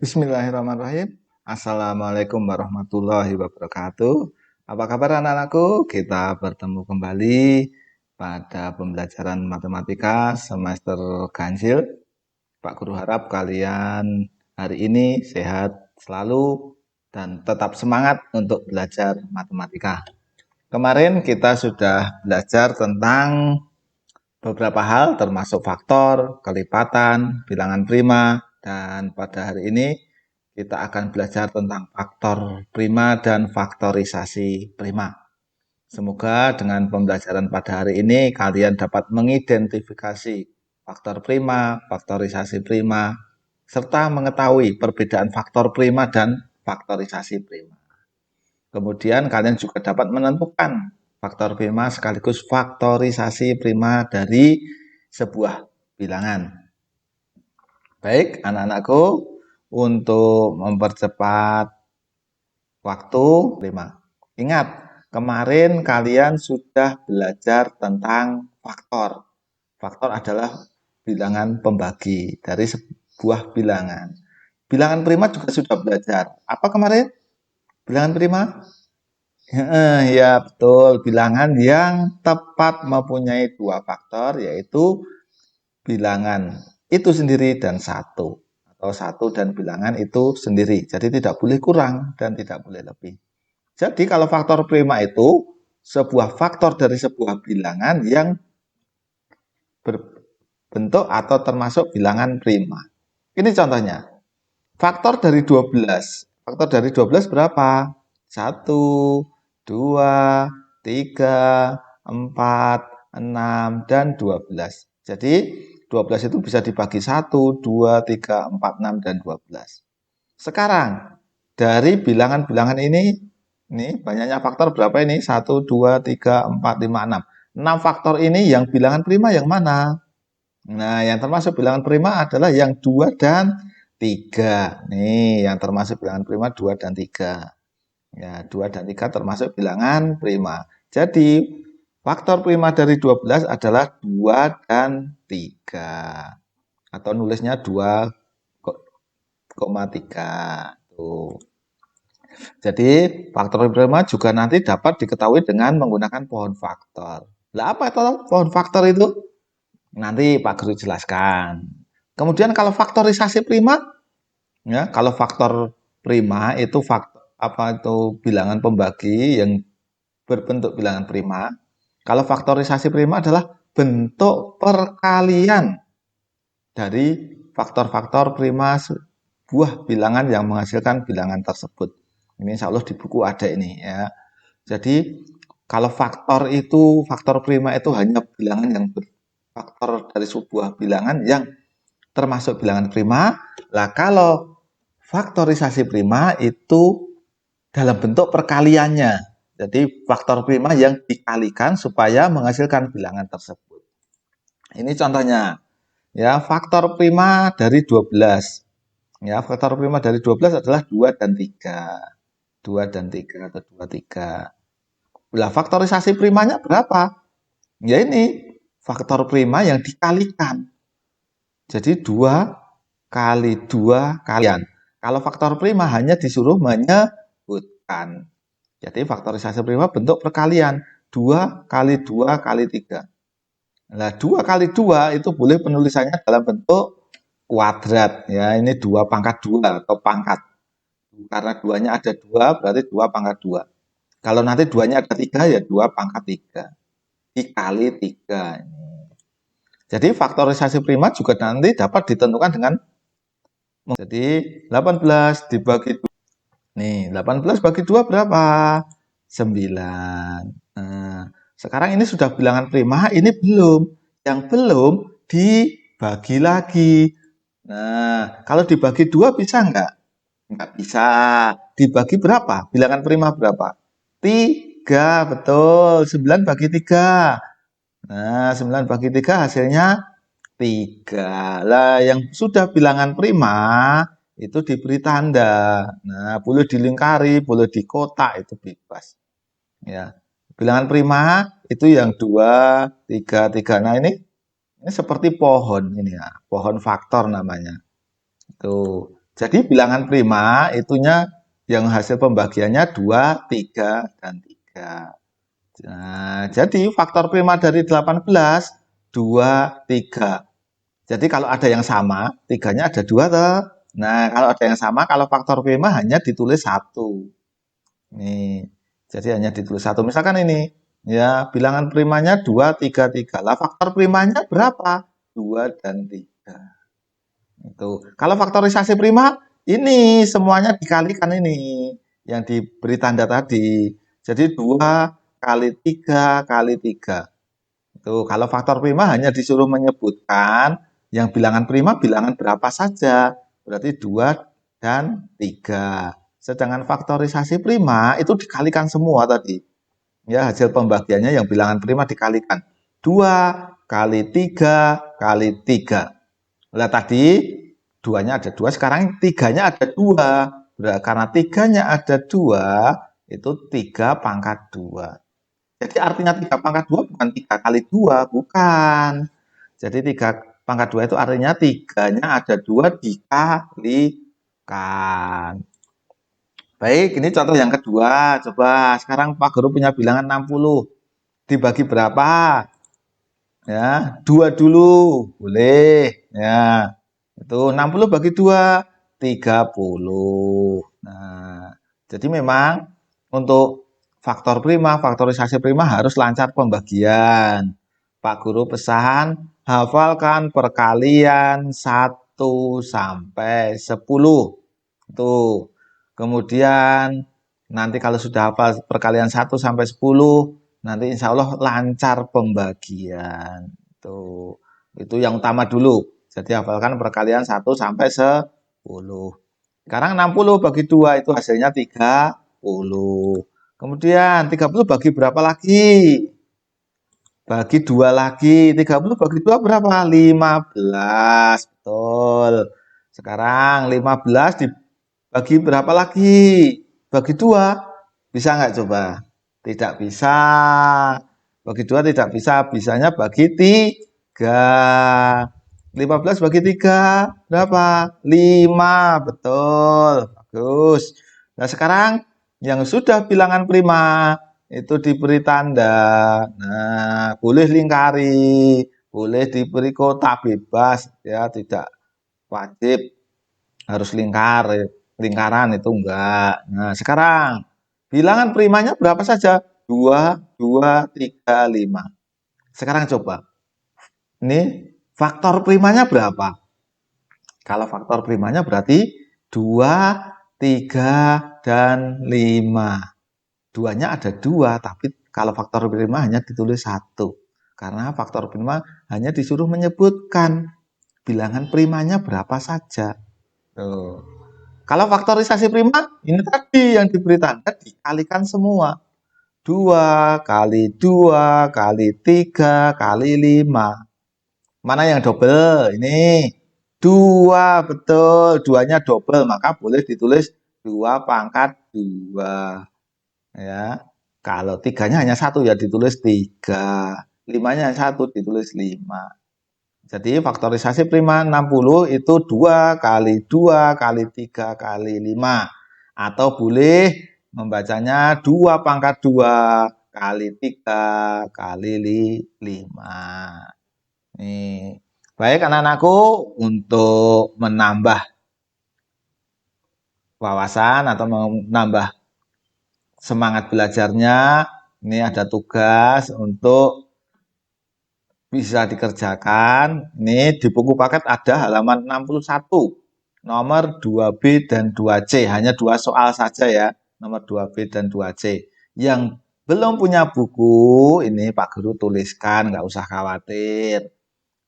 Bismillahirrahmanirrahim. Assalamualaikum warahmatullahi wabarakatuh. Apa kabar anak-anakku? Kita bertemu kembali pada pembelajaran matematika semester ganjil. Pak Guru harap kalian hari ini sehat selalu dan tetap semangat untuk belajar matematika. Kemarin kita sudah belajar tentang beberapa hal termasuk faktor, kelipatan, bilangan prima, dan pada hari ini kita akan belajar tentang faktor prima dan faktorisasi prima. Semoga dengan pembelajaran pada hari ini kalian dapat mengidentifikasi faktor prima, faktorisasi prima, serta mengetahui perbedaan faktor prima dan faktorisasi prima. Kemudian kalian juga dapat menentukan faktor prima sekaligus faktorisasi prima dari sebuah bilangan. Baik, anak-anakku, untuk mempercepat waktu 5. Ingat, kemarin kalian sudah belajar tentang faktor. Faktor adalah bilangan pembagi dari sebuah bilangan. Bilangan prima juga sudah belajar. Apa kemarin? Bilangan prima? Ya, betul. Bilangan yang tepat mempunyai dua faktor, yaitu bilangan itu sendiri dan satu. Atau satu dan bilangan itu sendiri. Jadi tidak boleh kurang dan tidak boleh lebih. Jadi kalau faktor prima itu sebuah faktor dari sebuah bilangan yang berbentuk atau termasuk bilangan prima. Ini contohnya. Faktor dari 12. Faktor dari 12 berapa? 1, 2, 3, 4, 6, dan 12. Jadi 12 itu bisa dibagi 1, 2, 3, 4, 6, dan 12. Sekarang, dari bilangan-bilangan ini banyaknya faktor berapa ini? 1, 2, 3, 4, 5, 6. 6 faktor ini yang bilangan prima yang mana? Nah, yang termasuk bilangan prima adalah yang 2 dan 3. Nih, yang termasuk bilangan prima 2 dan 3. Ya, 2 dan 3 termasuk bilangan prima. Jadi, faktor prima dari 12 adalah 2 dan 3. Atau nulisnya 2,3. Tuh. Jadi, faktor prima juga nanti dapat diketahui dengan menggunakan pohon faktor. Lah, apa itu pohon faktor itu? Nanti Pak Guru jelaskan. Kemudian kalau faktorisasi prima, ya, kalau faktor prima itu faktor apa itu bilangan pembagi yang berbentuk bilangan prima. Kalau faktorisasi prima adalah bentuk perkalian dari faktor-faktor prima sebuah bilangan yang menghasilkan bilangan tersebut. Ini insya Allah di buku ada ini ya. Jadi kalau faktor prima itu hanya bilangan yang faktor dari sebuah bilangan yang termasuk bilangan prima. Lah kalau faktorisasi prima itu dalam bentuk perkaliannya. Jadi faktor prima yang dikalikan supaya menghasilkan bilangan tersebut. Ini contohnya. Ya, faktor prima dari 12. Ya, faktor prima dari 12 adalah 2 dan 3. 2 dan 3 atau 2, 3. Lah, faktorisasi primanya berapa? Ya ini, faktor prima yang dikalikan. Jadi 2 kali 2 kalian. Kalau faktor prima hanya disuruh menyebutkan. Jadi faktorisasi prima bentuk perkalian. 2 kali 2 kali 3. Nah, 2 kali 2 itu boleh penulisannya dalam bentuk kuadrat. Ya, ini 2 pangkat 2 atau pangkat. Karena 2-nya ada 2, berarti 2 pangkat 2. Kalau nanti 2-nya ada 3, ya 2 pangkat 3. Dikali 3. Jadi faktorisasi prima juga nanti dapat ditentukan dengan jadi 18 dibagi 2. Nih, 18 bagi 2 berapa? 9. Nah, sekarang ini sudah bilangan prima, ini belum. Yang belum dibagi lagi. Nah, kalau dibagi 2 bisa enggak? Enggak bisa. Dibagi berapa? Bilangan prima berapa? 3, betul. 9 bagi 3. Nah, 9 bagi 3 hasilnya 3. Lah, yang sudah bilangan prima itu diberi tanda. Nah, boleh dilingkari, boleh dikotak, itu bebas. Ya. Bilangan prima itu yang 2, 3, 3. Nah, ini seperti pohon ini ya, pohon faktor namanya. Tuh. Jadi bilangan prima itunya yang hasil pembagiannya 2, 3, dan 3. Nah, jadi faktor prima dari 18, 2, 3. Jadi kalau ada yang sama, tiganya ada 2 toh. Nah, kalau ada yang sama, kalau faktor prima hanya ditulis 1. Nih, jadi hanya ditulis 1. Misalkan ini, ya bilangan primanya 2, 3, 3. Lah faktor primanya berapa? 2 dan 3. Itu. Kalau faktorisasi prima, ini semuanya dikalikan ini. Yang diberi tanda tadi. Jadi 2 kali 3 kali 3. Itu. Kalau faktor prima hanya disuruh menyebutkan yang bilangan prima bilangan berapa saja. Berarti 2 dan 3. Sedangkan faktorisasi prima itu dikalikan semua tadi. Ya, hasil pembagiannya yang bilangan prima dikalikan. 2 kali 3 kali 3. Lah tadi duanya ada 2, sekarang tiganya ada 2. Karena tiganya ada 2, itu 3 pangkat 2. Jadi artinya 3 pangkat 2 bukan 3 kali 2, bukan. Jadi 3 pangkat 2 itu artinya tiganya ada 2 dikalikan. Baik, ini contoh yang kedua. Coba sekarang Pak Guru punya bilangan 60. Dibagi berapa? Ya, 2 dulu. Boleh. Ya. Itu 60 bagi 2, 30. Nah, jadi memang untuk faktor prima, faktorisasi prima harus lancar pembagian. Pak Guru pesan, hafalkan perkalian 1 sampai 10. Tuh. Kemudian nanti kalau sudah hafal perkalian 1 sampai 10, nanti insya Allah lancar pembagian. Tuh. Itu yang utama dulu. Jadi hafalkan perkalian 1 sampai 10. Sekarang 60 bagi 2 itu hasilnya 30. Kemudian 30 bagi berapa lagi? Bagi 2 lagi. 30 bagi 2 berapa? 15. Betul. Sekarang 15 dibagi berapa lagi? Bagi 2. Bisa nggak coba? Tidak bisa. Bagi 2 tidak bisa. Bisanya bagi 3. 15 bagi 3 berapa? 5. Betul. Bagus. Nah, sekarang yang sudah bilangan prima itu diberi tanda. Nah, boleh lingkari, boleh diberi kotak bebas ya, tidak wajib harus lingkaran itu enggak. Nah, sekarang bilangan primanya berapa saja? 2, 2, 3, 5. Sekarang coba. Ini faktor primanya berapa? Kalau faktor primanya berarti 2, 3, dan 5. Duanya ada 2, tapi kalau faktor prima hanya ditulis 1. Karena faktor prima hanya disuruh menyebutkan bilangan primanya berapa saja. Tuh. Kalau faktorisasi prima, ini tadi yang diberi tanda dikalikan semua. 2 kali 2 kali 3 kali 5. Mana yang double? Ini 2, betul. Duanya double, maka boleh ditulis 2 pangkat 2. Ya. Kalau tiganya hanya 1 ya ditulis 3. Limanya hanya 1 ditulis 5. Jadi faktorisasi prima 60 itu 2 kali 2 kali 3 kali 5. Atau boleh membacanya 2 pangkat 2 kali 3 kali 5. Nih. Baik anak-anakku, untuk menambah wawasan atau menambah semangat belajarnya, ini ada tugas untuk bisa dikerjakan. Ini di buku paket ada halaman 61, nomor 2B dan 2C. Hanya 2 soal saja ya, nomor 2B dan 2C. Yang belum punya buku, ini Pak Guru tuliskan, nggak usah khawatir.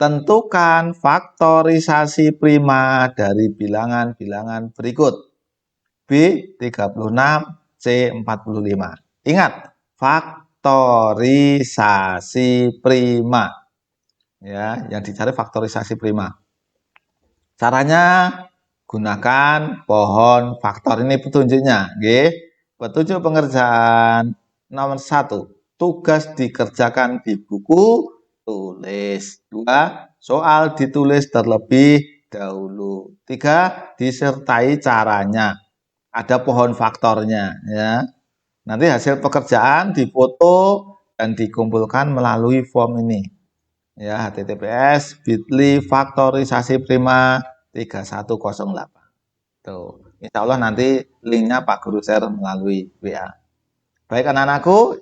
Tentukan faktorisasi prima dari bilangan-bilangan berikut. B36, C45. Ingat, faktorisasi prima. Ya, yang dicari faktorisasi prima. Caranya gunakan pohon faktor. Ini petunjuknya, nggih. Petunjuk pengerjaan nomor 1. Tugas dikerjakan di buku tulis. 2. Soal ditulis terlebih dahulu. 3, disertai caranya. Ada pohon faktornya ya. Nanti hasil pekerjaan difoto dan dikumpulkan melalui form ini. Ya, https://bit.ly faktorisasi prima 3108. Tuh, insya Allah nanti linknya Pak Guru share melalui WA. Baik anak-anakku,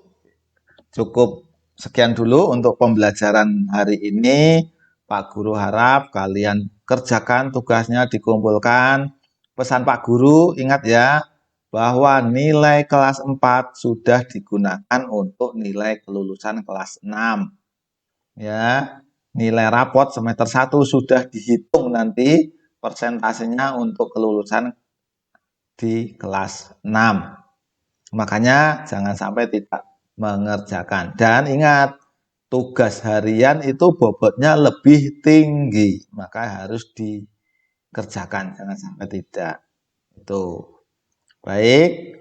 cukup sekian dulu untuk pembelajaran hari ini. Pak Guru harap kalian kerjakan tugasnya, dikumpulkan. Pesan Pak Guru, ingat ya, bahwa nilai kelas 4 sudah digunakan untuk nilai kelulusan kelas 6. Ya, nilai rapot semester 1 sudah dihitung nanti persentasenya untuk kelulusan di kelas 6. Makanya jangan sampai tidak mengerjakan. Dan ingat, tugas harian itu bobotnya lebih tinggi, maka harus dikerjakan, jangan sampai tidak. Itu. Baik,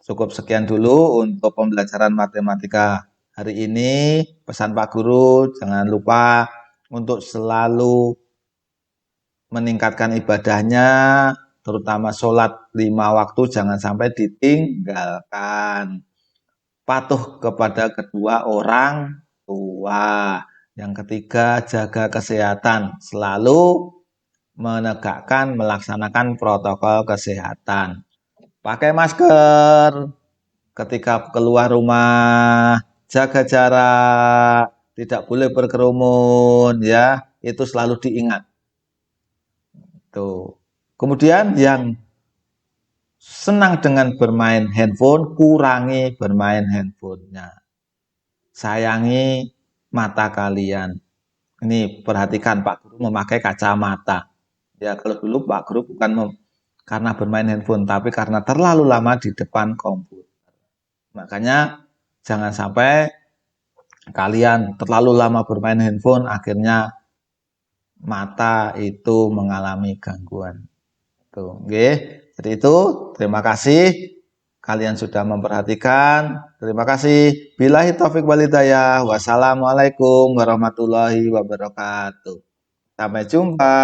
cukup sekian dulu untuk pembelajaran matematika hari ini. Pesan Pak Guru, jangan lupa untuk selalu meningkatkan ibadahnya, terutama sholat 5 waktu jangan sampai ditinggalkan. Patuh kepada kedua orang tua. Yang ketiga, jaga kesehatan. Selalu menegakkan, melaksanakan protokol kesehatan. Pakai masker ketika keluar rumah, jaga jarak, tidak boleh berkerumun ya. Itu selalu diingat. Tuh. Kemudian yang senang dengan bermain handphone, kurangi bermain handphonenya. Sayangi mata kalian. Ini perhatikan Pak Guru memakai kacamata. Ya kalau dulu Pak Guru bukan karena bermain handphone, tapi karena terlalu lama di depan komputer. Makanya jangan sampai kalian terlalu lama bermain handphone, akhirnya mata itu mengalami gangguan. Tuh, okay. Jadi itu, terima kasih kalian sudah memperhatikan. Terima kasih. Billahi taufik wal hidayah. Wassalamualaikum warahmatullahi wabarakatuh. Sampai jumpa.